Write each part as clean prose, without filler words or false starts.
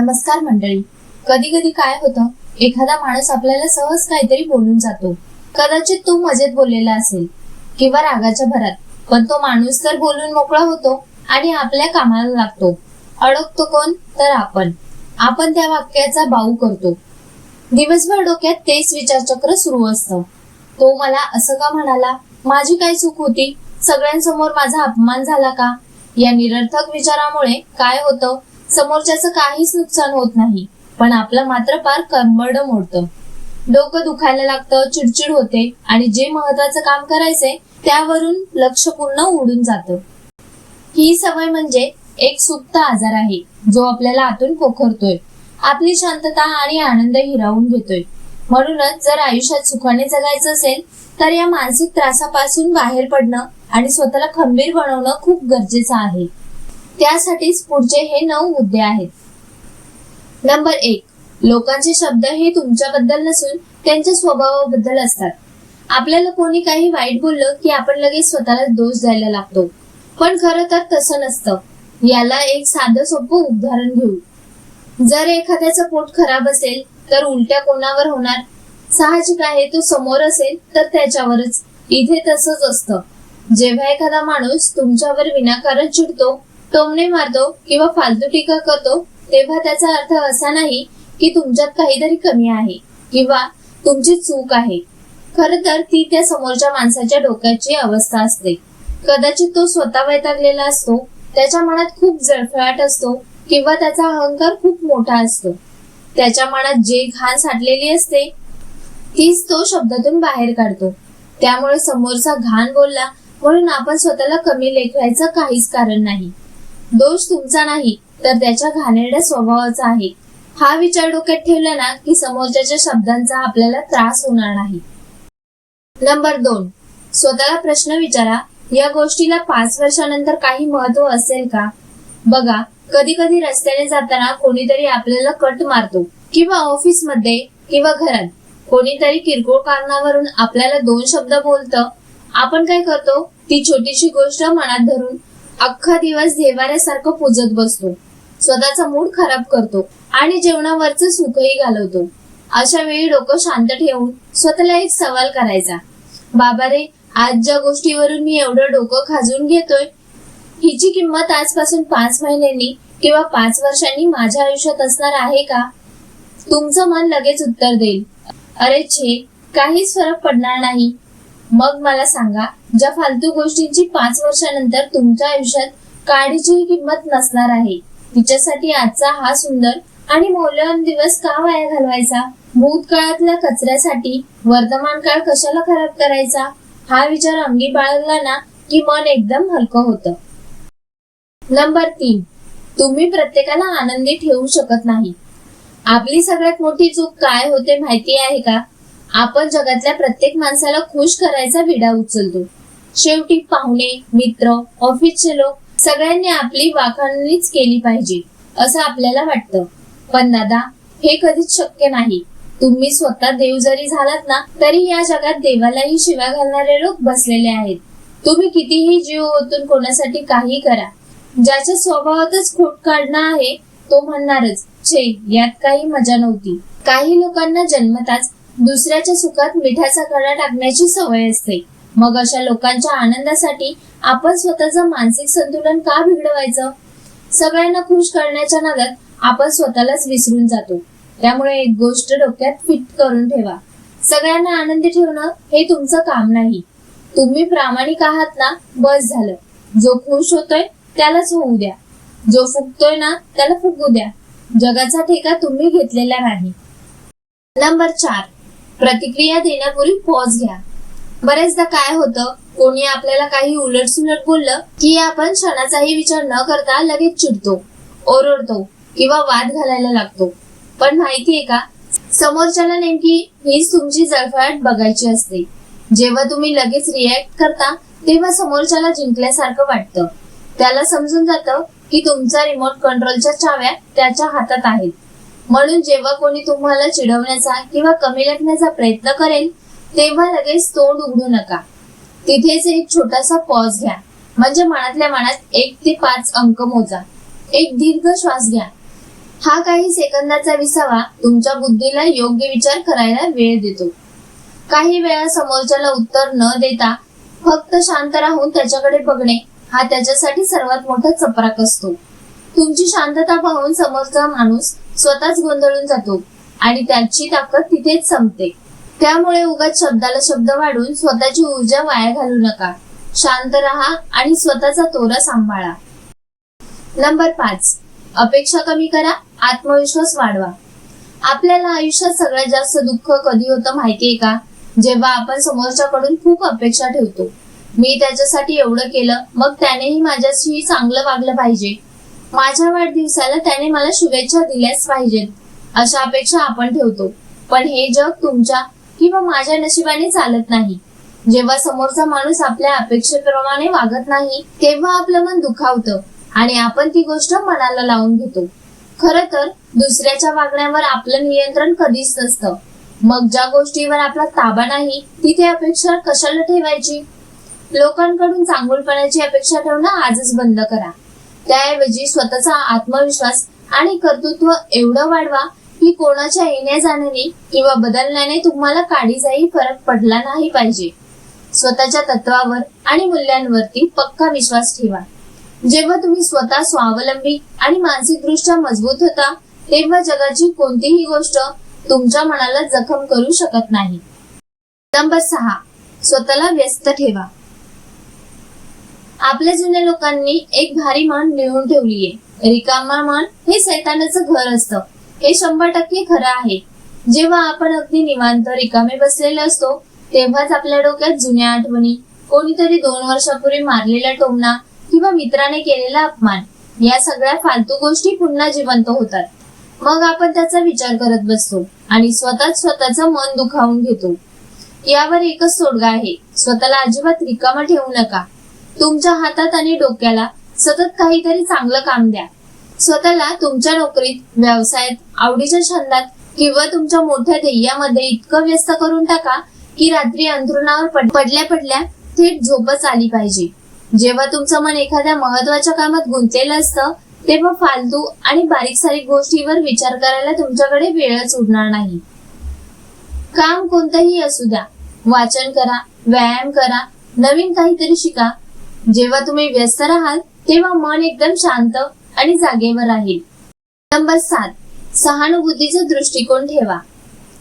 नमस्कार मंडळी. कधी कधी काय होतं, एखादा माणूस आपल्याला सहज काहीतरी बोलून जातो. कदाचित तो मजेत बोललेला असेल किंवा रागाच्या भरात, पण तो माणूस तर बोलून मोकळा होतो आणि आपल्या कामाला लागतो. अडकतो कोण? तर आपण त्या वाक्याचा बाऊ करतो. दिवसभर डोक्यात तेच विचारचक्र सुरू असतं. तो मला असं का म्हणाला? माझी काय चूक होती? सगळ्यांसमोर माझा अपमान झाला का? या निरर्थक विचारामुळे काय होतं, समोरच्याचं काहीच नुकसान होत नाही, पण आपलं मात्र फार कंबरड मोडतं. डोकं दुखायला लागतं, चिडचिड होते आणि जे महत्वाचं काम करायचंय त्यावरून लक्ष पूर्ण उडून जातं. ही सवय म्हणजे एक सुप्त आजार आहे, जो आपल्याला आतून पोखरतोय, आपली शांतता आणि आनंद हिरावून घेतोय. म्हणूनच जर आयुष्यात सुखाने जगायचं असेल तर या मानसिक त्रासापासून बाहेर पडणं आणि स्वतःला खंबीर बनवणं खूप गरजेचं आहे. त्यासाठीच पुढचे हे 9 मुद्दे आहेत. नंबर 1. लोकांचे शब्द हे तुमच्याबद्दल नसून त्यांच्या स्वभावाबद्दल असतात. आपल्याला कोणी काही वाईट बोललं की आपण लगेच स्वतःला दोष द्यायला लागतो, पण खरं तर तसं नसतं. याला एक साधं सोपं उदाहरण घेऊ. जर एखाद्याचं पोट खराब असेल तर उलट्या कोणावर होणार? साहजिक आहे, तो समोर असेल तर त्याच्यावरच. इथे तसंच असतं. जेव्हा एखादा माणूस तुमच्यावर विनाकारण चिडतो, टोमणे मारतो किंवा फालतू टीका करतो, तेव्हा त्याचा अर्थ असा नाही की तुमच्यात काहीतरी कमी आहे किंवा तुमची चूक आहे. खरं तर ती त्या समोरच्या माणसाच्या डोक्याची अवस्था असते. कदाचित तो स्वतः वैतागलेला असतो, त्याच्या मनात खूप जळफळाट असतो किंवा त्याचा अहंकार खूप मोठा असतो. त्याच्या मनात जे घाण साठलेली असते तीच तो शब्दातून बाहेर काढतो. त्यामुळे समोरचा घाण बोलला म्हणून आपण स्वतःला कमी लेखायचं काहीच कारण नाही. दोष तुमचा नाही तर त्याच्या घाणेरड्या स्वभावाचा आहे. हा विचार डोक्यात ठेवला ना की समोरच्याच्या शब्दांचा आपल्याला त्रास होणार नाही. नंबर 2. स्वतःला प्रश्न विचारा, या गोष्टीला 5 वर्षानंतर काही महत्व असेल का? बघा, कधी कधी रस्त्याने जाताना कोणीतरी आपल्याला कट मारतो किंवा ऑफिस मध्ये किंवा घरात कोणीतरी किरकोळ कारणावरून आपल्याला 2 शब्द बोलतं. आपण काय करतो? ती छोटीशी गोष्ट मनात धरून अख्खा दिवस देवाऱ्यासारखं पूजत बसतो, स्वतःचा मूड खराब करतो आणि जेवणावरचं सुखही घालवतो. अशा वेळी डोकं शांत ठेवून स्वतःला एक सवाल करायचा, बाबा रे, आज ज्या गोष्टीवरून मी एवढं डोकं खाजून घेतोय, हिची किंमत आजपासून 5 महिन्यांनी किंवा 5 वर्षांनी माझ्या आयुष्यात असणार आहे का? तुमचं मन लगेच उत्तर देईल, अरे छे, काहीच फरक पडणार नाही. मग मला सांगा, ज्या फालतू गोष्टींची 5 वर्षानंतर तुमच्या आयुष्यात काडीचीही किंमत नसणार आहे, तिच्यासाठी आजचा हा सुंदर आणि मौल्यवान दिवस का वाया घालवायचा? भूतकाळातल्या कचऱ्यासाठी वर्तमान काळ कशाला खराब करायचा? हा विचार अंगी बाळगला ना की मन एकदम हलकं होतं. नंबर 3. तुम्ही प्रत्येकाला आनंदी ठेवू शकत नाही. आपली सगळ्यात मोठी चूक काय होते माहिती आहे का? आपण जगातल्या प्रत्येक माणसाला खुश करायचा विडा उचलतो. शेवटी पाहुणे, मित्र, ऑफिसचे लोक सगळ्यांनी आपली वाखाणणीच केली पाहिजे असं आपल्याला वाटतं. पण दादा, हे कधीच शक्य नाही. तुम्ही स्वतः देव जरी झालात ना तरी या जगात देवालाही शिव्या घालणारे लोक बसलेले आहेत. तुम्ही कितीही जीव ओतून कोणासाठी काही करा, ज्याच्या स्वभावातच खोट काढणं आहे तो म्हणणारच, छे, यात काही मजा नव्हती. काही लोकांना जन्मताच दुसऱ्याच्या सुखात मिठाचा खडा टाकण्याची सवय असते. मग अशा लोकांच्या आनंदासाठी आपण स्वतःचं मानसिक संतुलन का बिघडवायचं? सगळ्यांना खुश करण्याच्या नादात आपण स्वतःलाच विसरून जातो. त्यामुळे एक गोष्ट डोक्यात फिट करून ठेवा, सगळ्यांना आनंदी ठेवणं हे तुमचं काम नाही. तुम्ही प्रामाणिक आहात ना, बस झालं. जो खुश होतोय त्यालाच होऊ द्या, जो फुगतोय ना त्याला फुगू द्या. जगाचा ठेका तुम्ही घेतलेला नाही. नंबर 4. प्रतिक्रिया देण्यापूर्वी पॉज घ्या. बरेचदा काय होतं, कोणी आपल्याला काही उलटसुलट बोललं की आपण क्षणाचाही विचार न करता लगेच चिडतो, ओरडतो किंवा वाद घालायला लागतो. पण माहितीये का, समोरच्याला नेमकी हीच तुमची जळफळाट बघायची असते. जेव्हा तुम्ही लगेच रिॲक्ट करता तेव्हा समोरच्याला जिंकल्यासारखं वाटतं. त्याला समजून जातं की तुमचा रिमोट कंट्रोलच्या चाव्या त्याच्या हातात आहेत. म्हणून जेव्हा कोणी तुम्हाला चिडवण्याचा किंवा कमी लेखण्याचा प्रयत्न करेल तेव्हा लगेच तोंड उघडू नका. तिथेच एक छोटासा पॉज घ्या, म्हणजे मनातल्या मनात 1 ते 5 अंक मोजा. एक दीर्घ श्वास घ्या. हा काही सेकंदाचा विसावा तुमच्या बुद्धीला योग्य विचार करायला वेळ देतो. काही वेळा समोरच्याला उत्तर न देता फक्त शांत राहून त्याच्याकडे बघणे हा त्याच्यासाठी सर्वात मोठा चपराक असतो. तुमची शांतता पाहून समोरचा माणूस स्वतःच गोंधळून जातो आणि त्याची ताकद तिथेच संपते. त्यामुळे उगाच शब्दाला शब्द वाढून स्वतःची ऊर्जा वाया घालू नका. शांत राहा आणि स्वतःचा तोरा सांभाळा. नंबर 5, अपेक्षा कमी करा, आत्मविश्वास वाढवा. आपल्याला आयुष्यात सगळ्यात जास्त दुःख कधी होतं माहितीये का? जेव्हा आपण समोरच्याकडून खूप अपेक्षा ठेवतो. मी त्याच्यासाठी एवढं केलं, मग त्यानेही माझ्याशी चांगलं वागलं पाहिजे, माझ्या वाढदिवसाला त्याने मला शुभेच्छा दिल्याच पाहिजेत, अशा अपेक्षा आपण ठेवतो. पण हे जग तुमच्या किंवा माझ्या नशिबाने चालत नाही. जेव्हा समोरचा माणूस आपल्या अपेक्षेप्रमाणे वागत नाही तेव्हा आपलं मन दुखावतं आणि आपण ती गोष्ट मनाला लावून घेतो. खरं तर दुसऱ्याच्या वागण्यावर आपलं नियंत्रण कधीच नसतं. मग ज्या गोष्टीवर आपला ताबा नाही तिथे अपेक्षा कशाला ठेवायची? लोकांकडून चांगुलपणाची अपेक्षा ठेवणं आजच बंद करा. त्याऐवजी स्वतःचा आत्मविश्वास आणि कर्तृत्व एवढं वाढवा की कोणाच्या येण्या जाण्याने किंवा बदलण्याने तुम्हाला काडीचाही फरक पडला नाही पाहिजे. स्वतःच्या तत्वावर आणि मूल्यांवरती पक्का विश्वास ठेवा. जेव्हा तुम्ही स्वतः स्वावलंबी आणि मानसिकदृष्ट्या मजबूत होता तेव्हा जगाची कोणतीही गोष्ट तुमच्या मनाला जखम करू शकत नाही. नंबर 6, स्वतःला व्यस्त ठेवा. आपल्या जुन्या लोकांनी एक भारी म्हण लिहून ठेवलीये, रिकामा मन हे सैतानाचं घर असतं. हे 100% खरं आहे. जेव्हा आपण अगदी निवांत रिकामे बसलेले असतो तेव्हाच आपल्या डोक्यात जुन्या आठवणी, कोणीतरी 2 वर्षापूर्वी मारलेला टोमणा किंवा मित्राने केलेला अपमान या सगळ्या फालतू गोष्टी पुन्हा जिवंत होतात. मग आपण त्याचा विचार करत बसतो आणि स्वतःचं मन दुखावून घेतो. यावर एकच तोडगा आहे, स्वतःला अजिबात रिकामा ठेवू नका. तुमच्या हातात आणि डोक्याला सतत काहीतरी चांगलं काम द्या. स्वतःला तुमच्या नोकरीत, व्यवसायात, आवडीच्या छंदात किंवा तुमच्या मोठ्या ध्येयामध्ये इतकं व्यस्त करून टाका की रात्री अंथरुणावर पडल्या थेट झोपच आली पाहिजे. जेव्हा तुमचं मन एखाद्या महत्वाच्या कामात गुंतलेलं असतं तेव्हा फालतू आणि बारीक सारीक गोष्टीवर विचार करायला तुमच्याकडे वेळच उरणार नाही. काम कोणतंही असू द्या, वाचन करा, व्यायाम करा, नवीन काहीतरी शिका. जेव्हा तुम्ही व्यस्त राहाल तेव्हा मन एकदम शांत आणि जागेवर राहील. नंबर 7, सहानुभूतीचा दृष्टिकोन ठेवा.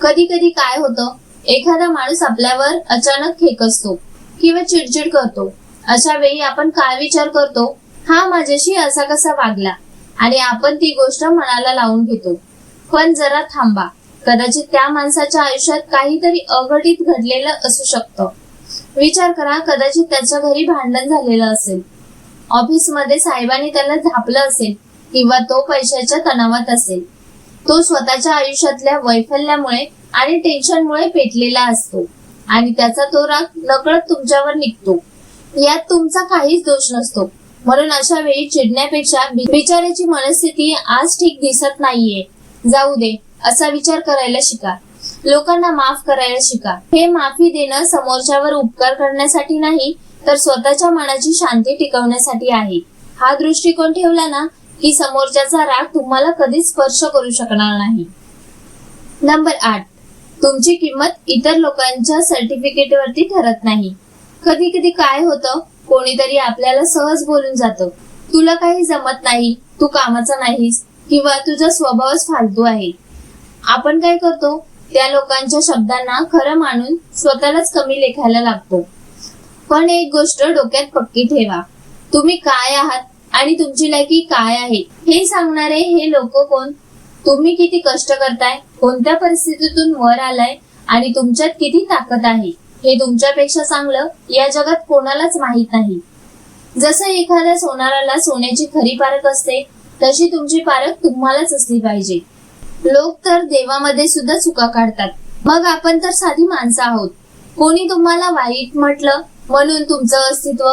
कधी कधी काय होतं, एखादा माणूस आपल्यावर अचानक खेकसतो किंवा चिडचिड करतो. अशा वेळी आपण काय विचार करतो, हा माझ्याशी असा कसा वागला, आणि आपण ती गोष्ट मनाला लावून घेतो. पण जरा थांबा, कदाचित त्या माणसाच्या आयुष्यात काहीतरी अघटित घडलेलं असू शकतं. विचार करा, कदाचित त्याच्या घरी भांडण झालेलं असेल, ऑफिसमध्ये साहेबांनी त्याला झापलं असेल किंवा तो पैशाच्या तणावात असेल. तो स्वतःच्या आयुष्यातल्या वैफल्यामुळे आणि टेन्शनमुळे पेटलेला असतो आणि त्याचा तो राग नकळत तुमच्यावर निघतो. यात तुमचा काहीच दोष नसतो. म्हणून अशा वेळी चिडण्यापेक्षा बिचाऱ्याची मनस्थिती आज ठीक दिसत नाहीये, जाऊ दे असा विचार करायला शिका. लोकांना माफ करायला शिका. हे माफी देणं समोरच्यावर उपकार करण्यासाठी नाही तर स्वतःच्या मनाची शांती टिकवण्यासाठी आहे. हा दृष्टिकोन ठेवला ना की समोरच्याचा राग तुम्हाला कधीच स्पर्श करू शकणार नाही. नंबर 8, तुमची किंमत इतर लोकांच्या सर्टिफिकेटवरती ठरत नाही. कधी कधी काय होतं, कोणीतरी आपल्याला सहज बोलून जातं, तुला काही जमत नाही, तू कामाचा नाहीस किंवा तुझा स्वभावच फालतू आहे. आपण काय करतो, त्या लोकांच्या शब्दांना खरं मानून स्वतःलाच कमी लेखायला लागतो. पण एक गोष्ट डोक्यात पक्की ठेवा, तुम्ही काय आहात आणि तुमची लायकी काय आहे हे सांगणारे हे लोक कोण? तुम्ही किती कष्ट करताय, कोणत्या परिस्थितीतून वर आलाय आणि तुमच्यात किती ताकद आहे हे तुमच्यापेक्षा चांगलं या जगात कोणालाच माहित नाही. जसं एखाद्या सोनाराला सोन्याची खरी पारख असते तशी तुमची पारख तुम्हालाच असली पाहिजे. लोक तर देवामध्ये सुद्धा चुका काढतात, मग आपण तर साधी माणसं आहोत. कोणी तुम्हाला वाईट म्हटलं म्हणून तुमचं अस्तित्व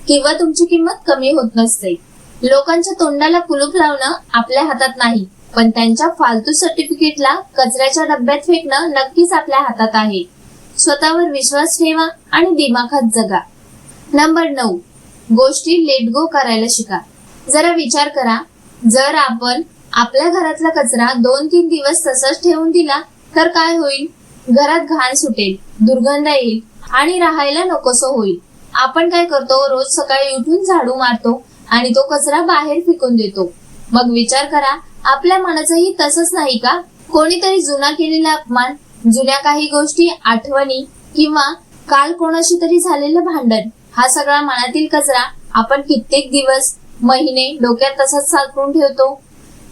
किंवा तुमची किंमत कमी होत नसते. लोकांच्या तोंडाला कुलूप लावणं आपल्या हातात नाही, पण त्यांच्या फालतू सर्टिफिकेटला कचऱ्याच्या डब्यात फेकणं नक्कीच आपल्या हातात आहे. स्वतःवर विश्वास ठेवा आणि दिमाखात जगा. नंबर 9, गोष्टी लेट गो करायला शिका. जरा विचार करा, जर आपण आपल्या घरातला कचरा 2-3 दिवस तसाच ठेवून दिला तर काय होईल? घरात घाण सुटेल, दुर्गंध येईल आणि राहायला नकोसं होईल. आपण काय करतो? रोज सकाळी उठून झाडू मारतो आणि तो कचरा बाहेर फेकून देतो. मग विचार करा, आपल्या मनाचंही तसंच नाही का? कोणीतरी जुना केलेला अपमान, जुन्या काही गोष्टी, आठवणी किंवा काल कोणाशी तरी झालेलं भांडण, हा सगळा मनातील कचरा आपण कित्येक दिवस, महिने डोक्यात तसाच साठवून ठेवतो.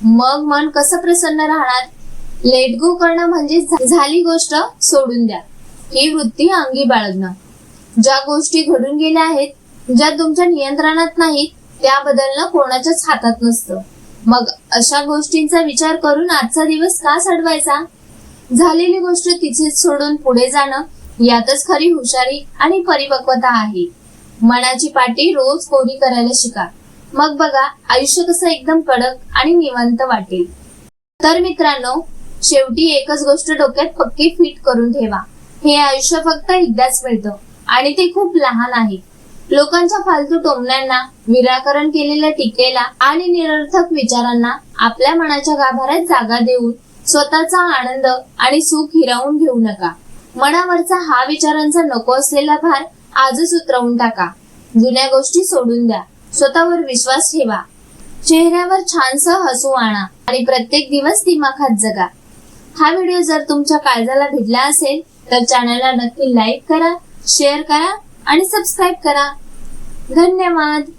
मग मन कसं प्रसन्न राहणार? लेट गो करणं म्हणजे झाली गोष्ट सोडून द्या ही वृत्ती अंगी बाळगणं. ज्या गोष्टी घडून गेल्या आहेत, ज्या तुमच्या नियंत्रणात नाहीत, त्या बदलणं कोणाच्याच हातात नसतं. मग अशा गोष्टींचा विचार करून आजचा दिवस का सडवायचा? झालेली गोष्ट तिथेच सोडून पुढे जाणं, यातच खरी हुशारी आणि परिपक्वता आहे. मनाची पाटी रोज कोरी करायला शिका. मग बघा, आयुष्य कसं एकदम कडक आणि निवांत वाटेल. तर मित्रांनो, शेवटी एकच गोष्ट डोक्यात पक्की फिट करून ठेवा. हे आयुष्य फक्त एकदाच मिळतं आणि ते खूप लहान आहे. लोकांच्या फालतू टोमण्यांना, विराकरण केलेल्या टीकेला आणि निरर्थक विचारांना आपल्या मनाच्या गाभाऱ्यात जागा देऊन स्वतःचा आनंद आणि सुख हिरावून घेऊ नका. मनावरचा हा विचारांचा नको असलेला भार आजच उतरवून टाका. जुन्या गोष्टी सोडून द्या. स्वतःवर विश्वास ठेवा. चेहऱ्यावर छानसं हसू आणा आणि प्रत्येक दिवस दिमाखात जगा. हा व्हिडिओ जर तुमच्या काळजाला भिडला असेल तर चॅनलला नक्की लाईक करा, शेअर करा आणि सबस्क्राईब करा. धन्यवाद.